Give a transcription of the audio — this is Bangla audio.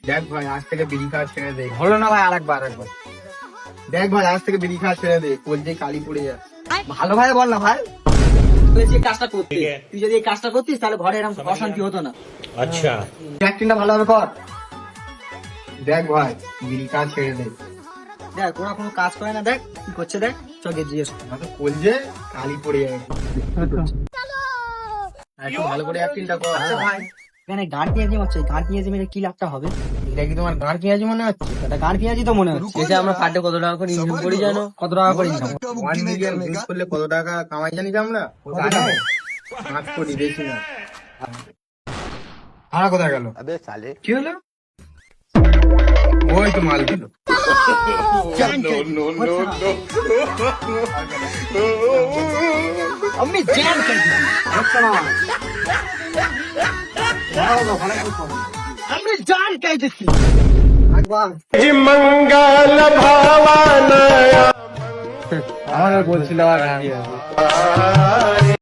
দেখ ভাই আজ থেকে বিড়ি খাওয়া ছেড়ে দে। হলো না ভাই, আরেকবার। দেখ ভাই আজ থেকে বিড়ি খাওয়া ছেড়ে দে, কলজে কালি পড়ে যায়। ভালো ভাই বল না ভাই, তুই যে কাজটা করতিস, তুই যদি এই কাজটা করতিস তাহলে ঘরে এরকম অশান্তি হতো না। अच्छा অ্যাক্টিংটা ভালোভাবে কর। দেখ ভাই বিড়ি খাওয়া ছেড়ে দে, দেখ ওরা কোনো কাজ করে না, দেখ কি করছে, দেখ চকে জিজ্ঞেস কর। নয়তো কলজে কালি পড়ে যাবে। একটু ভালো করে অ্যাক্টিংটা কর। আচ্ছা ভাই, এখানে গান পেঁয়াজি হচ্ছে, গান পেঁয়াজি মেরে কি লাভটা হবে? এটা কি তোমার গাঁড় পেঁয়াজি মনে হচ্ছে? এটা গান পেঁয়াজি তো মনে হচ্ছে। শেষে আমরা ফাটে কত টাকা করে ইনকাম করি জানো? কত টাকা করে ইনকাম? 1 মিলিয়ন ভিউজ করলে কত টাকা কামাই জানিস আমরা? টাকা? 5 কোটি, বেশি না। ভাড়া কোথায় গেল? কি হলো? ওই তো মাল দিল। আমি জান খাইছি। আচ্ছা না, আমি জান খাইতেছি। একবার मंगल भावना আমার বলছিল আর